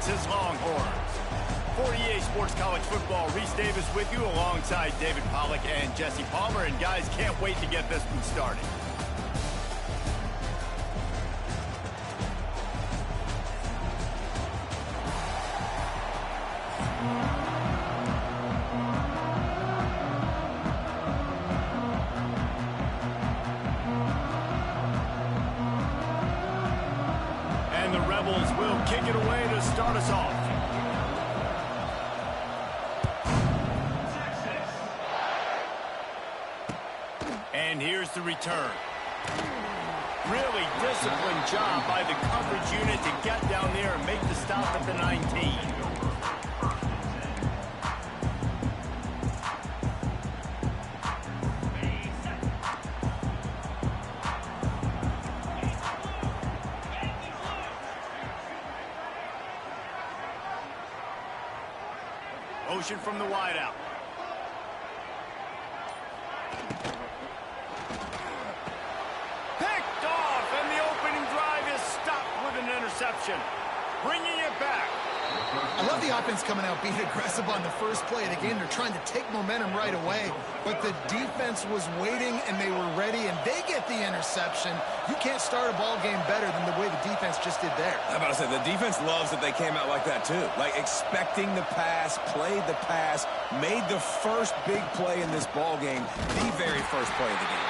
Texas Longhorns. 48 Sports College Football, Reese Davis with you alongside David Pollack and Jesse Palmer. And guys, can't wait to get this one started. And the Rebels will kick it away to start us off. And here's the return. Really disciplined job by the coverage unit to get down there and make the stop at the 19. Motion from the wideout. Picked off, and the opening drive is stopped with an interception. Bringing it back. I love the offense coming out being aggressive on the first play of the game. They're trying to take momentum right away, but the defense was waiting, and they were ready, and they get the interception. You can't start a ball game better than the way the defense just did there. I'm about to say, the defense loves that they came out like that, too. Like, expecting the pass, played the pass, made the first big play in this ball game, the very first play of the game.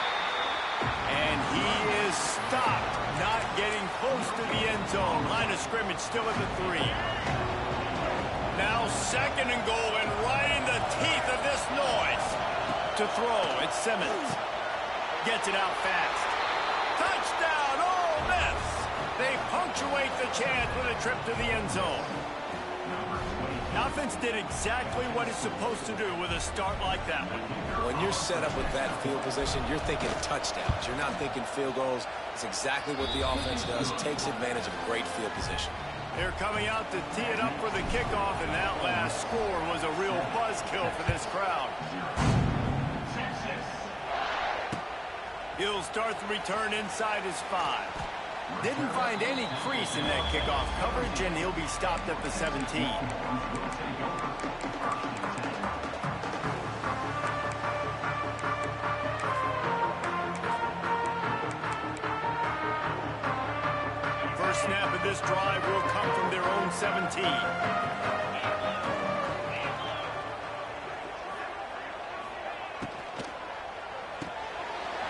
And he is stopped, not getting close to the end zone. Line of scrimmage still at the 3. Now 2nd and goal, and right in the teeth of this noise. To throw, it's Simmons. Gets it out fast. Touchdown, Ole Miss! They punctuate the chance with a trip to the end zone. The offense did exactly what it's supposed to do with a start like that one. When you're set up with that field position, you're thinking touchdowns. You're not thinking field goals. It's exactly what the offense does. Takes advantage of great field position. They're coming out to tee it up for the kickoff, and that last score was a real buzzkill for this crowd. He'll start the return inside his 5. Didn't find any crease in that kickoff coverage, and he'll be stopped at the 17. First snap of this drive will come from their own 17.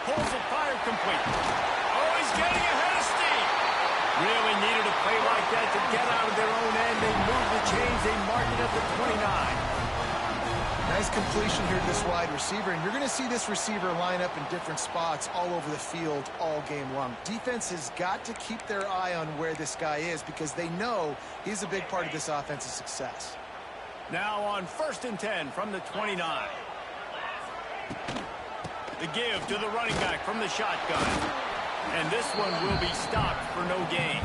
Pulls it, fire complete. Oh, he's getting ahead of steam. Really needed a play like that to get out of their own end. They move the chains. They mark it at the 29. Nice completion here to this wide receiver, and you're going to see this receiver line up in different spots all over the field all game long. Defense has got to keep their eye on where this guy is because they know he's a big part of this offense's success. Now on 1st and 10 from the 29. The give to the running back from the shotgun. And this one will be stopped for no gain.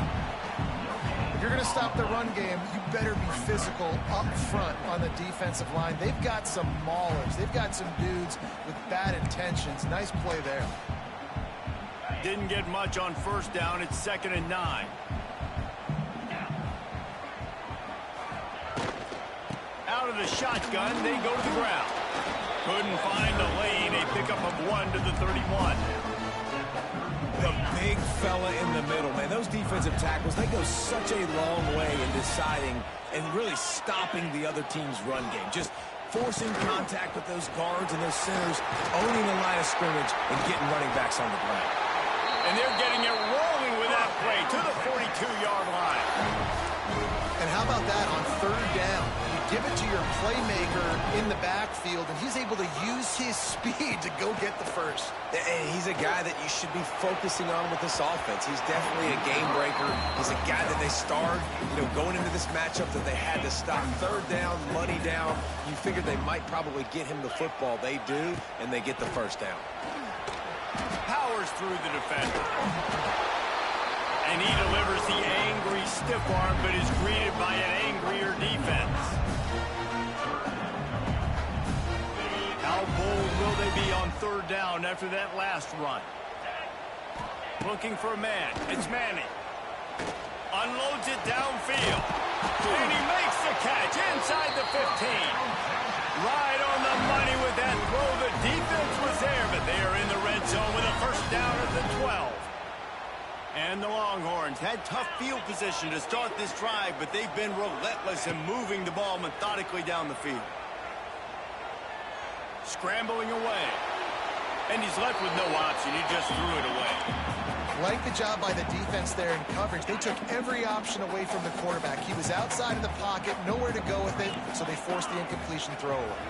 If you're going to stop the run game, you better be physical up front on the defensive line. They've got some maulers. They've got some dudes with bad intentions. Nice play there. Didn't get much on 1st down. It's 2nd and 9. Out of the shotgun, they go to the ground. Couldn't find a lane. A pickup of 1 to the 31. The big fella in the middle, man. Those defensive tackles, they go such a long way in deciding and really stopping the other team's run game. Just forcing contact with those guards and those centers, owning the line of scrimmage, and getting running backs on the ground. And they're getting it rolling with that play to the 42-yard line. And how about that on 3rd down? You give it to your playmaker in the backfield, and he's able to use his speed to go get the first. And he's a guy that you should be focusing on with this offense. He's definitely a game breaker. He's a guy that they starred, going into this matchup that they had to stop. 3rd down, money down. You figured they might probably get him the football. They do, and they get the 1st down. Powers through the defender. And he delivers the angry stiff arm, but is greeted by an angrier defense. How bold will they be on 3rd down after that last run? Looking for a man. It's Manning. Unloads it downfield. And he makes the catch inside the 15. Right on the money with that throw. The defense was there, but they are in the red zone with a first down at the 12. And the Longhorns had tough field position to start this drive, but they've been relentless in moving the ball methodically down the field. Scrambling away. And he's left with no option. He just threw it away. Like the job by the defense there in coverage. They took every option away from the quarterback. He was outside of the pocket, nowhere to go with it, so they forced the incompletion throw away.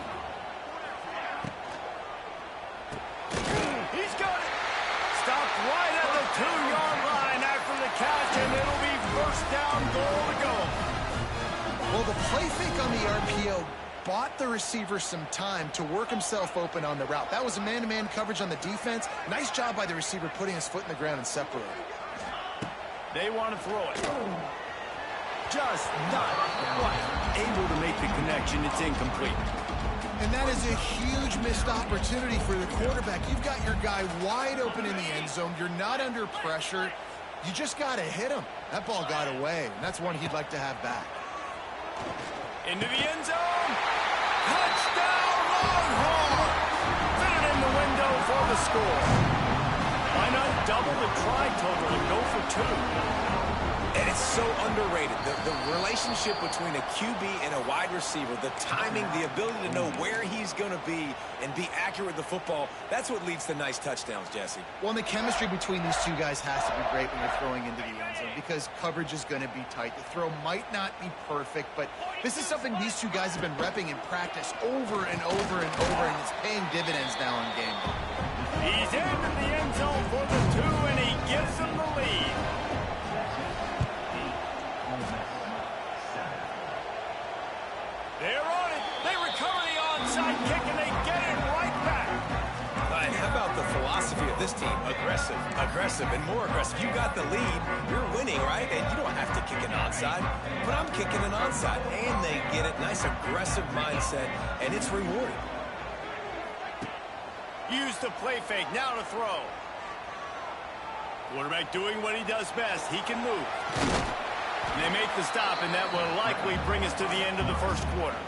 He's got it. Stopped right at the 2-yard line after the catch, and it'll be first down, goal to go. Well, the play fake on the RPO bought the receiver some time to work himself open on the route. That was a man-to-man coverage on the defense. Nice job by the receiver putting his foot in the ground and separating. They want to throw it. Just not quite able to make the connection. It's incomplete. And that is a huge missed opportunity for the quarterback. You've got your guy wide open in the end zone. You're not under pressure. You just got to hit him. That ball got away, and that's one he'd like to have back. Into the end zone. Touchdown, Longhorns! Fit it in the window for the score. Why not double the try total and go for 2? And it's so underrated. The relationship between a QB and a wide receiver, the timing, the ability to know where he's going to be and be accurate with the football, that's what leads to nice touchdowns, Jesse. Well, and the chemistry between these two guys has to be great when you're throwing into the end zone because coverage is going to be tight. The throw might not be perfect, but this is something these two guys have been repping in practice over and over and over, and it's paying dividends now in game. He's into the end zone for the 2, and he gives them the lead. They're on it. They recover the onside kick, and they get it right back. And how about the philosophy of this team? Aggressive, aggressive, and more aggressive. You got the lead. You're winning, right? And you don't have to kick an onside. But I'm kicking an onside. And they get it. Nice aggressive mindset, and it's rewarding. Use the play fake. Now to throw. Quarterback doing what he does best. He can move. They make the stop, and that will likely bring us to the end of the first quarter.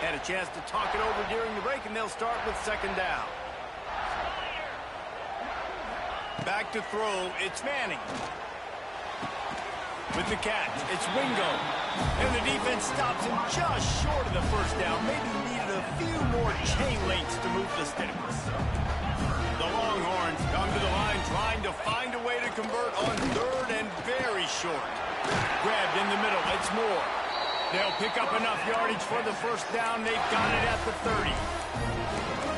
Had a chance to talk it over during the break, and they'll start with second down. Back to throw, it's Manning. With the catch, it's Wingo. And the defense stops him just short of the first down. Maybe needed a few more chain links to move the sticks. The Longhorns come to the line trying to find a way to convert on third and very short. Grabbed in the middle, it's Moore. They'll pick up enough yardage for the first down. They've got it at the 30.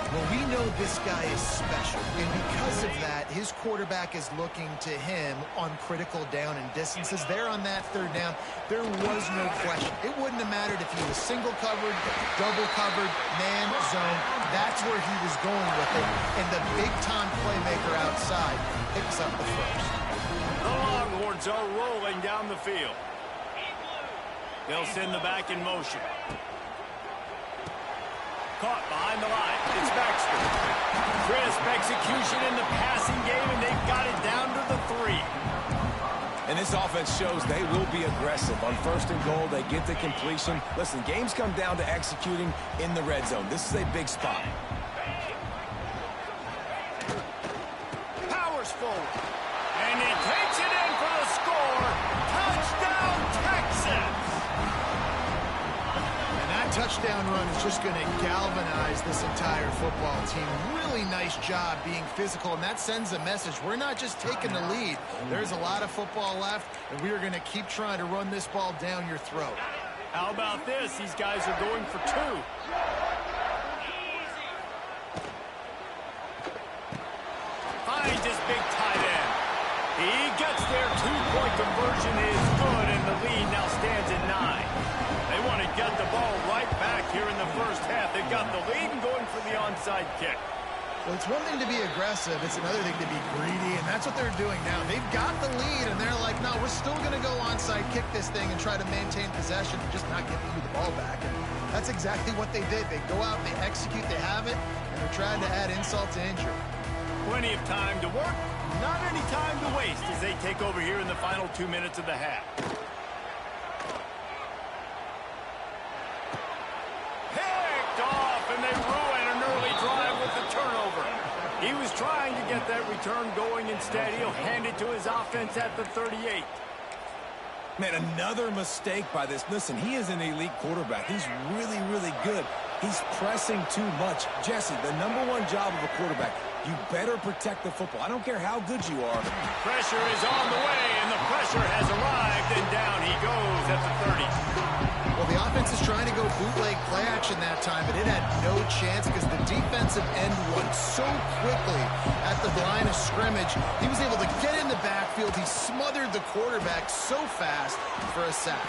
Well, we know this guy is special, and because of that, his quarterback is looking to him on critical down and distances. There on that third down, there was no question. It wouldn't have mattered if he was single covered, double covered, man, zone. That's where he was going with it, and the big-time playmaker outside picks up the first. The Longhorns are rolling down the field. They'll send the back in motion. Caught behind the line. It's Baxter. Crisp execution in the passing game, and they've got it down to the 3. And this offense shows they will be aggressive. On first and goal, they get the completion. Listen, games come down to executing in the red zone. This is a big spot. Powers forward. And he takes it in for the score. Touchdown, Texas! Touchdown run is just going to galvanize this entire football team. Really nice job being physical, and that sends a message. We're not just taking the lead. There's a lot of football left, and we are going to keep trying to run this ball down your throat. How about this? These guys are going for 2. Finds his big tight end. He gets there. 2-point conversion is good, and the lead now stands at 9. They want to get the ball right back here in the first half. They've got the lead and going for the onside kick. Well, it's one thing to be aggressive. It's another thing to be greedy, and that's what they're doing now. They've got the lead, and they're like, no, we're still going to go onside, kick this thing, and try to maintain possession and just not giving you the ball back. And that's exactly what they did. They go out, they execute, they have it, and they're trying to add insult to injury. Plenty of time to work, not any time to waste as they take over here in the final 2 minutes of the half. Picked off, and they ruin an early drive with the turnover. He was trying to get that return going. Instead, he'll hand it to his offense at the 38. Man, another mistake by this. Listen, he is an elite quarterback. He's really, really good. He's pressing too much. Jesse, the #1 job of a quarterback, you better protect the football. I don't care how good you are. Pressure is on the way, and the pressure has arrived, and down he goes at the 30. Well, the offense is trying to go bootleg play action that time, but it had no chance because the defensive end won so quickly at the line of scrimmage. He was able to get in the backfield. He smothered the quarterback so fast for a sack.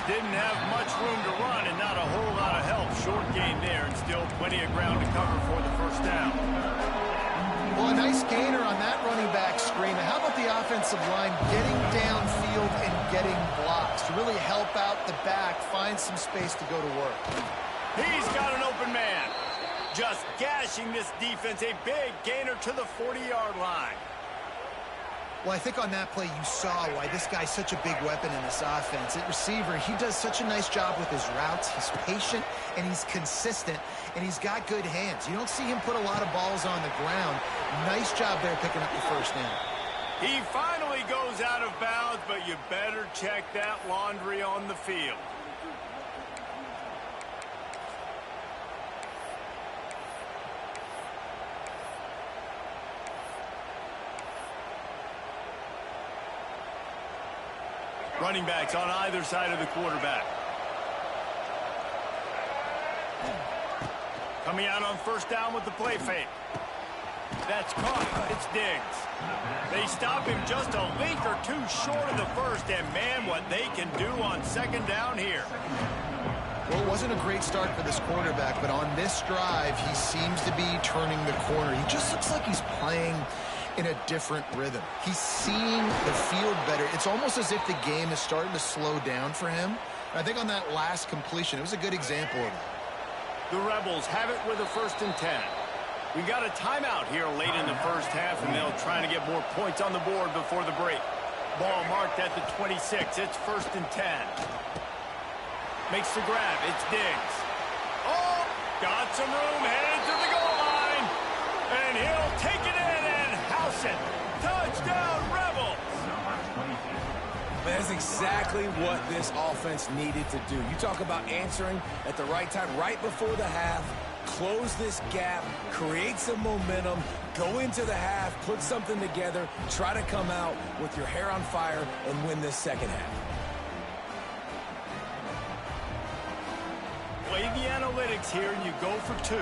Didn't have much room to run and not a whole lot of help. Short gain there and still plenty of ground to cover for the first down. Well, a nice gainer on that running back screen. How about the offensive line getting downfield and getting blocks to really help out the back, find some space to go to work? He's got an open man. Just gashing this defense. A big gainer to the 40-yard line. Well, I think on that play you saw why this guy's such a big weapon in this offense. At receiver, he does such a nice job with his routes. He's patient, and he's consistent, and he's got good hands. You don't see him put a lot of balls on the ground. Nice job there picking up the first down. He finally goes out of bounds, but you better check that laundry on the field. Running backs on either side of the quarterback. Coming out on first down with the play fake. That's caught. It's Diggs. They stop him just a link or two short of the first, and man, what they can do on second down here. Well, it wasn't a great start for this quarterback, but on this drive, he seems to be turning the corner. He just looks like he's playing in a different rhythm. He's seeing the field better. It's almost as if the game is starting to slow down for him. And I think on that last completion, it was a good example of that. The Rebels have it with a 1st and 10. We got a timeout here late in the first half, and they'll try to get more points on the board before the break. Ball marked at the 26. It's 1st and 10. Makes the grab. It's Diggs. Oh, got some room, headed to the goal line. And he'll take it in and house it. Touchdown, Rebels. That's exactly what this offense needed to do. You talk about answering at the right time, right before the half, close this gap, create some momentum, go into the half, put something together, try to come out with your hair on fire and win this second half. Play the analytics here and you go for 2.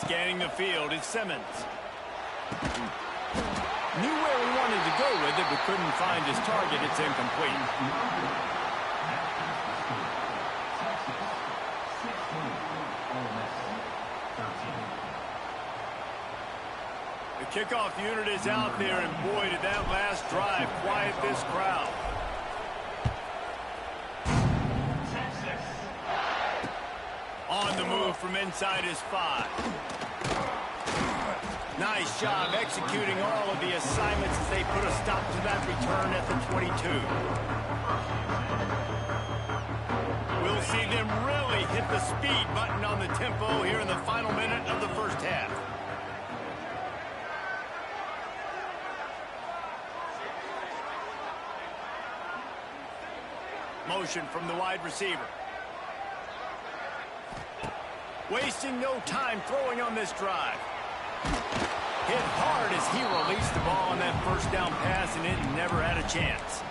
Scanning the field is Simmons. Knew where he wanted to go with it, but couldn't find his target. It's incomplete. The kickoff unit is out there, and boy, did that last drive quiet this crowd. On the move from inside his 5. Nice job executing all of the assignments as they put a stop to that return at the 22. We'll see them really hit the speed button on the tempo here in the final minute of the first half. Motion from the wide receiver. Wasting no time throwing on this drive. Hit hard as he released the ball on that first down pass, and it never had a chance.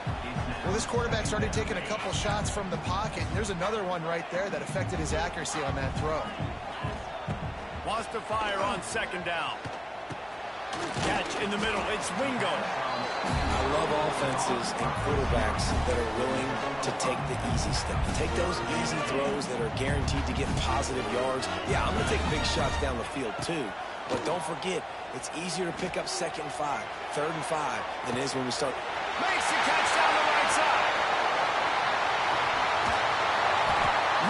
Well, this quarterback started taking a couple shots from the pocket. There's another one right there that affected his accuracy on that throw. Wants to fire on second down. Catch in the middle. It's Wingo. I love offenses and quarterbacks that are willing to take the easy step. Take those easy throws that are guaranteed to get positive yards. Yeah, I'm going to take big shots down the field too. But don't forget, it's easier to pick up 2nd and 5, 3rd and 5 than it is when we start. Makes the catch down the right side.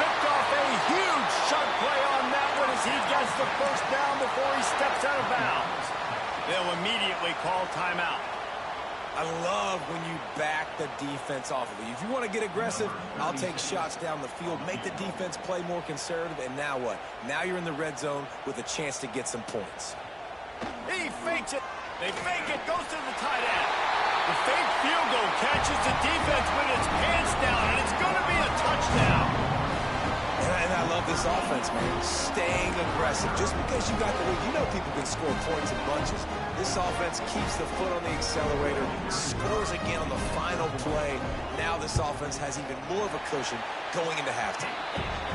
Ripped off a huge chunk play on that one as he gets the first down before he steps out of bounds. They'll immediately call timeout. I love when you back the defense off of you. If you want to get aggressive, I'll take shots down the field, make the defense play more conservative, and now what? Now you're in the red zone with a chance to get some points. He fakes it. They fake it, goes to the tight end. The fake field goal catches the defense with its pants down, and it's going to be a touchdown. And I love this offense, man. Staying aggressive. Just because you got the lead, you know people can score points in bunches. This offense keeps the foot on the accelerator, scores again on the final play. Now this offense has even more of a cushion going into halftime.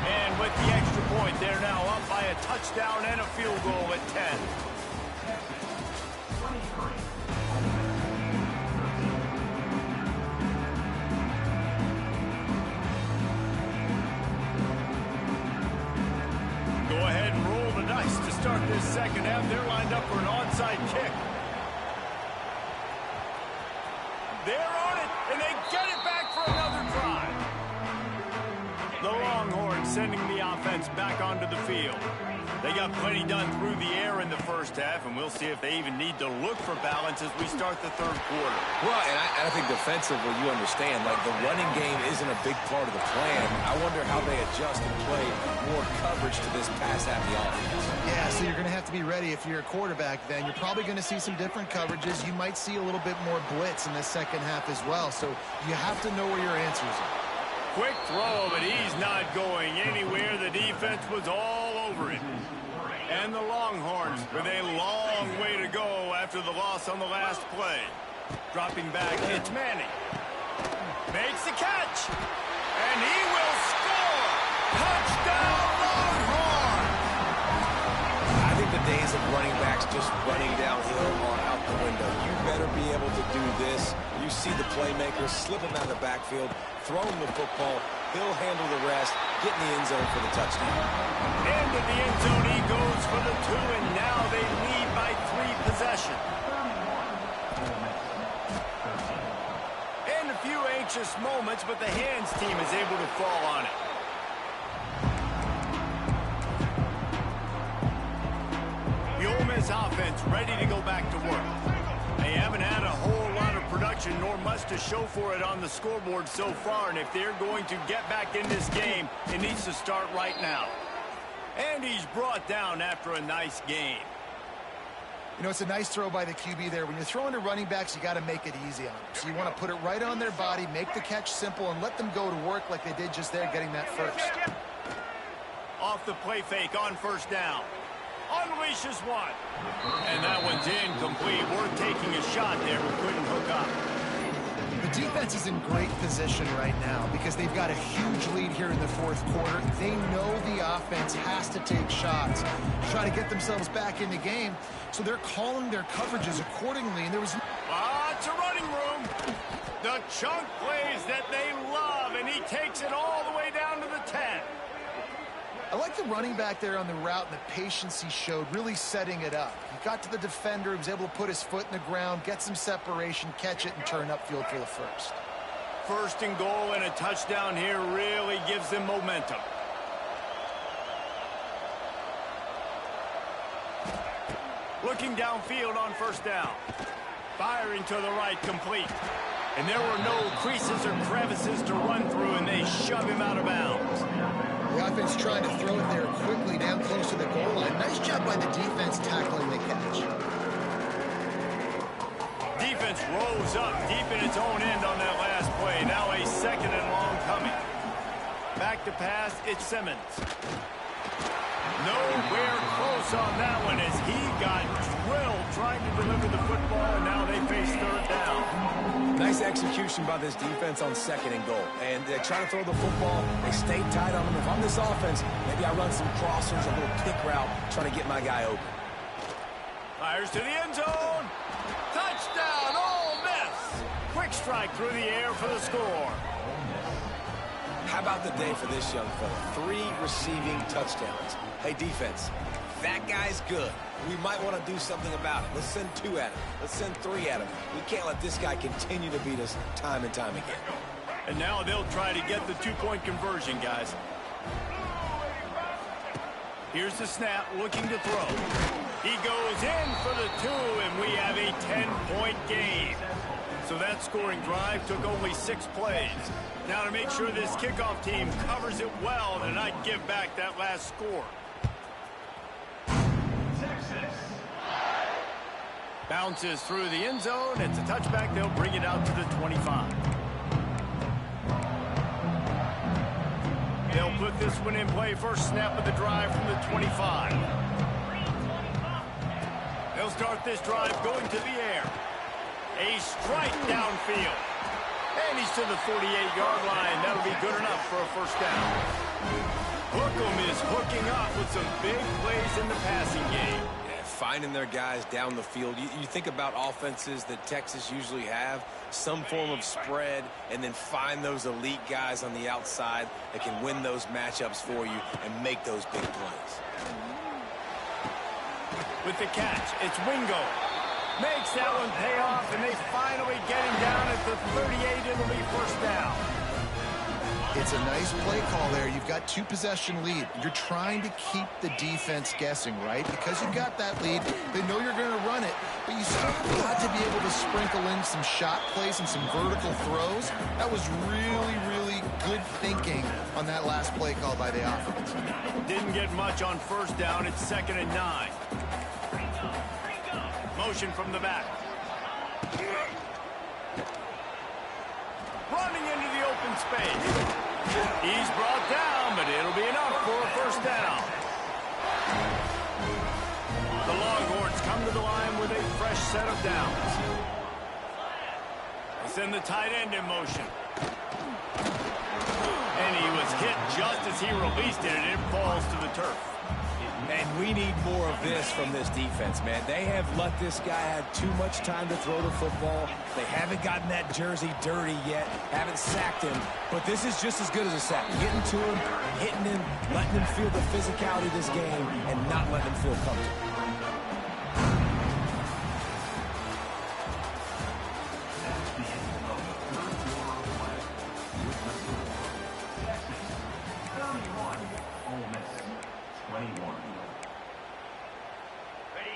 And with the extra point, they're now up by a touchdown and a field goal at 10. Go ahead and roll the dice to start this second half. They're lined up for an onside kick. They're on it, and they get it back for another drive. The Longhorns sending the offense back onto the field. They got plenty done through the air in the first half, and we'll see if they even need to look for balance as we start the third quarter. Well, and I think defensively, you understand, like the running game isn't a big part of the plan. I wonder how they adjust and play more coverage to this pass-happy offense. Yeah, so you're going to have to be ready if you're a quarterback then. You're probably going to see some different coverages. You might see a little bit more blitz in the second half as well, so you have to know where your answers are. Quick throw, but he's not going anywhere. The defense was all over it. And the Longhorns with a long way to go after the loss on the last play. Dropping back, it's Manning. Makes the catch. And he will score. Touchdown, Longhorns! I think the days of running backs just running downhill are out the window. You better be able to do this. You see the playmakers slip him out of the backfield, throw him the football. He'll handle the rest, get in the end zone for the touchdown. Into the end zone he goes for the 2, and now they lead by 3 possessions. And a few anxious moments, but the hands team is able to fall on it. The Ole Miss offense ready to go back to work. They haven't had a whole lot of production, nor much to show for it on the scoreboard so far, and if they're going to get back in this game, it needs to start right now. And he's brought down after a nice game. You know, it's a nice throw by the QB there. When you're throwing to running backs, you got to make it easy on them. So you want to put it right on their body, make the catch simple, and let them go to work like they did just there, getting that first. Off the play fake on first down. Unleashes one. And that one's incomplete. We're taking a shot there, but couldn't hook up. The defense is in great position right now because they've got a huge lead here in the fourth quarter. They know the offense has to take shots to try to get themselves back in the game, so they're calling their coverages accordingly. And there was it's a running room. The chunk plays that they love, and he takes it all the way down to the 10. I like the running back there on the route and the patience he showed, really setting it up. He got to the defender, he was able to put his foot in the ground, get some separation, catch it, and turn upfield for the first. First and goal and a touchdown here really gives them momentum. Looking downfield on first down. Firing to the right, complete. And there were no creases or crevices to run through, and they shove him out of bounds. The offense trying to throw it there quickly down close to the goal line. Nice job by the defense tackling the catch. Defense rose up deep in its own end on that last play. Now a second and long coming. Back to pass, it's Simmons. Nowhere close on that one as he got drilled trying to deliver the football, and now they face third down. Nice execution by this defense on second and goal. And they try to throw the football. They stay tight on them. If I'm this offense, maybe I run some crossers, a little pick route, trying to get my guy open. Fires to the end zone. strike through the air for the score. How about the day for this young fella? 3 receiving touchdowns. Hey, defense, that guy's good. We might want to do something about it. Let's send 2 at him. Let's send 3 at him. We can't let this guy continue to beat us time and time again. And now they'll try to get the 2-point conversion, guys. Here's the snap, looking to throw. He goes in for the 2, and we have a 10-point game. So that scoring drive took only 6 plays. Now to make sure this kickoff team covers it well and not give back that last score. Bounces through the end zone. It's a touchback. They'll bring it out to the 25. They'll put this one in play. First snap of the drive from the 25. They'll start this drive going to the air. A strike downfield. And he's to the 48-yard line. That'll be good enough for a first down. Hookem is hooking up with some big plays in the passing game. Yeah, finding their guys down the field. You think about offenses that Texas usually have, some form of spread, and then find those elite guys on the outside that can win those matchups for you and make those big plays. With the catch, it's Wingo. Makes that one pay off, and they finally get him down at the 38. It'll be first down. It's a nice play call there. You've got 2-possession lead. You're trying to keep the defense guessing, right? Because you've got that lead, they know you're going to run it, but you still got to be able to sprinkle in some shot plays and some vertical throws. That was really, really good thinking on that last play call by the offense. Didn't get much on first down. It's 2nd and 9. Motion from the back. Running into the open space. He's brought down, but it'll be enough for a first down. The Longhorns come to the line with a fresh set of downs. They send the tight end in motion. And he was hit just as he released it, and it falls to the turf. And we need more of this from this defense, man. They have let this guy have too much time to throw the football. They haven't gotten that jersey dirty yet, haven't sacked him, but this is just as good as a sack. Getting to him, hitting him, letting him feel the physicality of this game, and not letting him feel comfortable.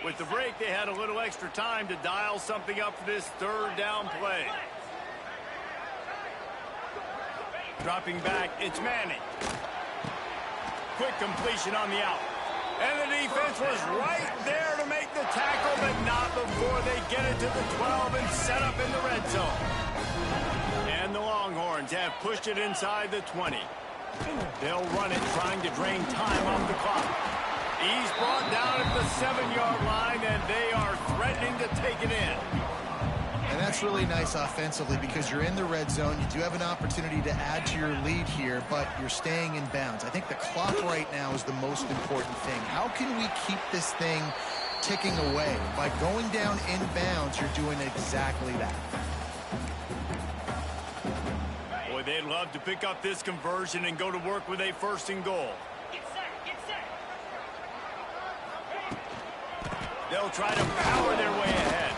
With the break, they had a little extra time to dial something up for this 3rd down play. Dropping back, it's Manning. Quick completion on the out. And the defense was right there to make the tackle, but not before they get it to the 12 and set up in the red zone. And the Longhorns have pushed it inside the 20. They'll run it, trying to drain time off the clock. He's brought down at the 7-yard line, and they are threatening to take it in. And that's really nice offensively because you're in the red zone. You do have an opportunity to add to your lead here, but you're staying in bounds. I think the clock right now is the most important thing. How can we keep this thing ticking away? By going down in bounds, you're doing exactly that. Boy, they'd love to pick up this conversion and go to work with a 1st and goal. They'll try to power their way ahead.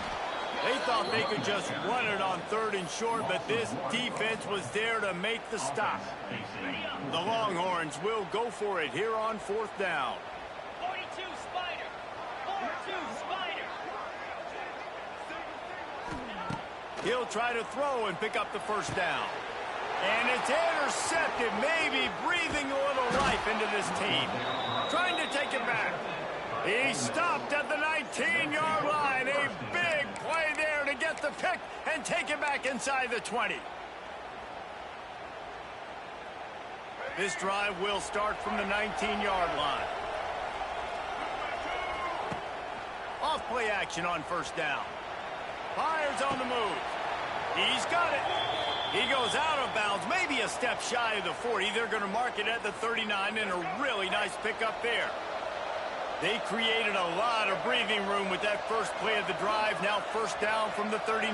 They thought they could just run it on 3rd and short, but this defense was there to make the stop. The Longhorns will go for it here on 4th down. 42 Spider. 42 Spider. He'll try to throw and pick up the first down. And it's intercepted, maybe breathing a little life into this team. Trying to take it back. He stopped at the 19-yard line. A big play there to get the pick and take it back inside the 20. This drive will start from the 19-yard line. Off play action on 1st down. Fires on the move. He's got it. He goes out of bounds, maybe a step shy of the 40. They're going to mark it at the 39, and a really nice pickup there. They created a lot of breathing room with that first play of the drive. Now 1st down from the 39.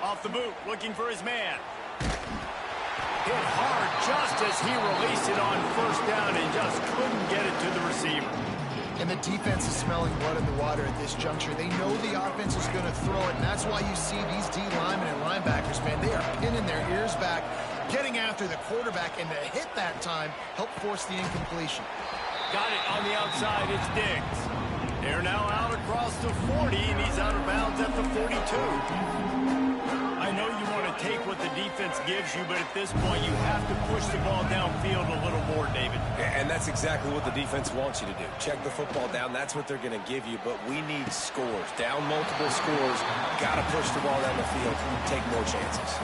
Off the boot, looking for his man. Hit hard just as he released it on first down and just couldn't get it to the receiver. And the defense is smelling blood in the water at this juncture. They know the offense is going to throw it, and that's why you see these D linemen and linebackers, man, they are pinning their ears back, getting after the quarterback, and to hit that time help force the incompletion. Got it on the outside, it's Diggs. They're now out across the 40, and he's out of bounds at the 42. I know you want to take what the defense gives you, but at this point, you have to push the ball downfield a little more, David. And that's exactly what the defense wants you to do. Check the football down. That's what they're going to give you, but we need scores. Down multiple scores, got to push the ball down the field, take more chances.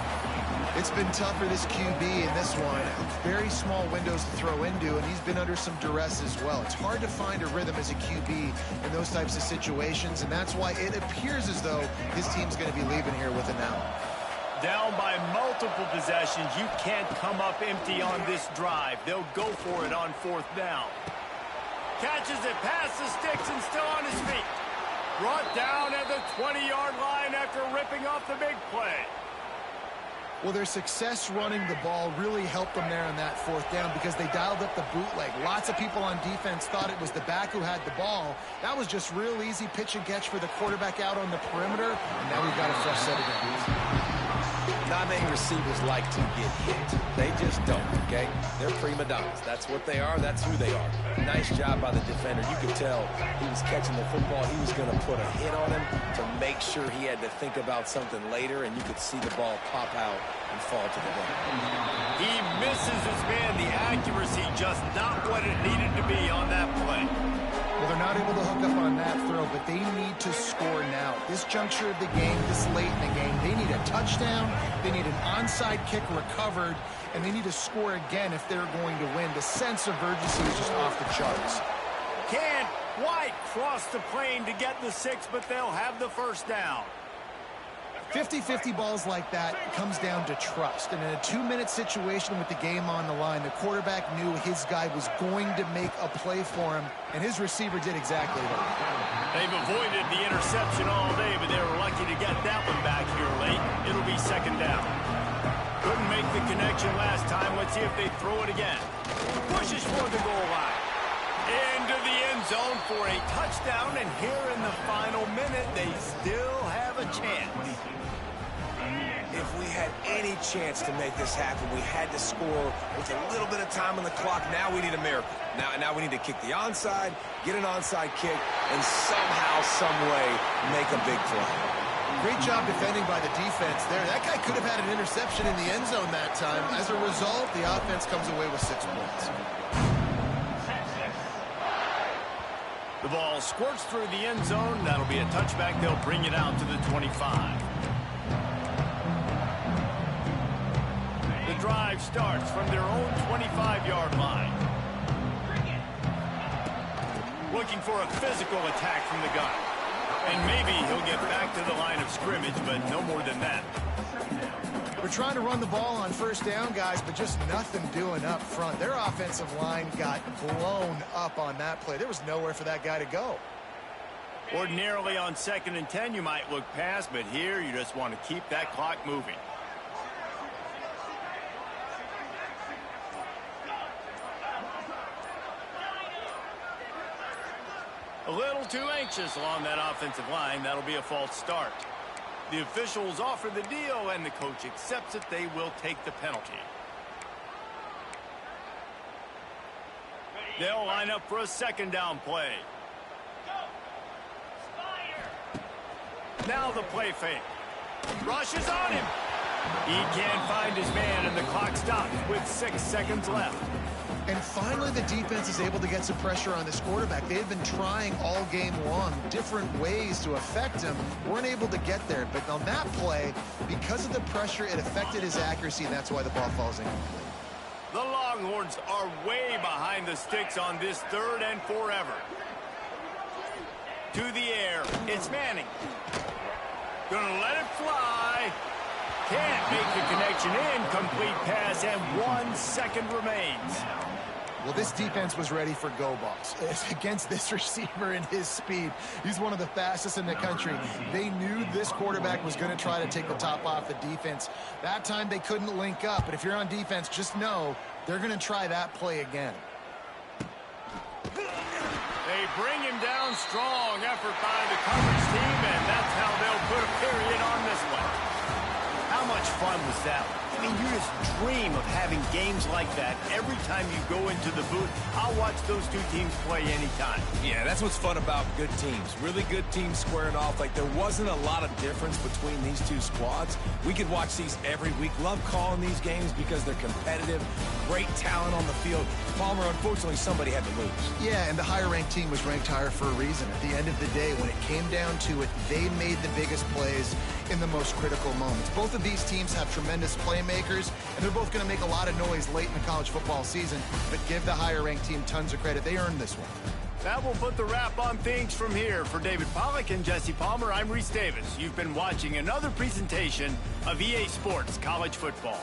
It's been tough for this QB in this one. Very small windows to throw into, and he's been under some duress as well. It's hard to find a rhythm as a QB in those types of situations, and that's why it appears as though his team's going to be leaving here with an out. Down by multiple possessions, you can't come up empty on this drive. They'll go for it on fourth down. Catches it past the sticks and still on his feet. Brought down at the 20-yard line after ripping off the big play. Well, their success running the ball really helped them there on that fourth down because they dialed up the bootleg. Lots of people on defense thought it was the back who had the ball. That was just real easy pitch and catch for the quarterback out on the perimeter, and now we've got a fresh set of downs. Not many receivers like to get hit. They just don't, okay? They're prima donnas. That's what they are. That's who they are. Nice job by the defender. You could tell he was catching the football. He was going to put a hit on him to make sure he had to think about something later, and you could see the ball pop out and fall to the ground. He misses his man. The accuracy just not what it needed to be on that play. Well, they're not able to hook up on that throw, but they need to score now. This juncture of the game, this late in the game, they need a touchdown, they need an onside kick recovered, and they need to score again if they're going to win. The sense of urgency is just off the charts. Can't quite cross the plane to get the 6, but they'll have the first down. 50-50 balls like that comes down to trust. And in a 2-minute situation with the game on the line, the quarterback knew his guy was going to make a play for him, and his receiver did exactly that. They've avoided the interception all day, but they were lucky to get that one back here late. It'll be second down. Couldn't make the connection last time. Let's see if they throw it again. Pushes for the goal line. Into the end zone for a touchdown, and here in the final minute, they still have a chance. If we had any chance to make this happen, we had to score with a little bit of time on the clock. Now we need a miracle. Now we need to kick the onside, get an onside kick, and somehow, some way, make a big play. Great job defending by the defense there. That guy could have had an interception in the end zone that time. As a result, the offense comes away with 6 points. The ball squirts through the end zone. That'll be a touchback. They'll bring it out to the 25. The drive starts from their own 25-yard line. Looking for a physical attack from the gun. And maybe he'll get back to the line of scrimmage, but no more than that. We're trying to run the ball on first down, guys, but just nothing doing up front. Their offensive line got blown up on that play. There was nowhere for that guy to go. Ordinarily on 2nd and 10, you might look past, but here you just want to keep that clock moving. A little too anxious along that offensive line. That'll be a false start. The officials offer the deal, and the coach accepts it. They will take the penalty. They'll line up for a second down play. Now the play fake. Rushes on him. He can't find his man, and the clock stops with 6 seconds left. And finally, the defense is able to get some pressure on this quarterback. They've been trying all game long different ways to affect him. Weren't able to get there. But on that play, because of the pressure, it affected his accuracy, and that's why the ball falls in. The Longhorns are way behind the sticks on this 3rd and forever. To the air. It's Manning. Gonna let it fly. Can't make the connection. Incomplete pass, and 1 second remains. Well, this defense was ready for go balls. Against this receiver and his speed, he's one of the fastest in the country. They knew this quarterback was going to try to take the top off the defense. That time they couldn't link up, but if you're on defense, just know they're going to try that play again. They bring him down. Strong effort by the coverage team, and that's how they'll put a period on this one. How much fun was that? I mean, you just dream of having games like that every time you go into the booth. I'll watch those two teams play anytime. Yeah, that's what's fun about good teams. Really good teams squaring off. Like, there wasn't a lot of difference between these two squads. We could watch these every week. Love calling these games because they're competitive. Great talent on the field. Palmer, unfortunately, somebody had to lose. Yeah, and the higher-ranked team was ranked higher for a reason. At the end of the day, when it came down to it, they made the biggest plays in the most critical moments. Both of these teams have tremendous playmakers, and they're both going to make a lot of noise late in the college football season, but give the higher-ranked team tons of credit. They earned this one. That will put the wrap on things from here. For David Pollack and Jesse Palmer, I'm Reese Davis. You've been watching another presentation of EA Sports College Football.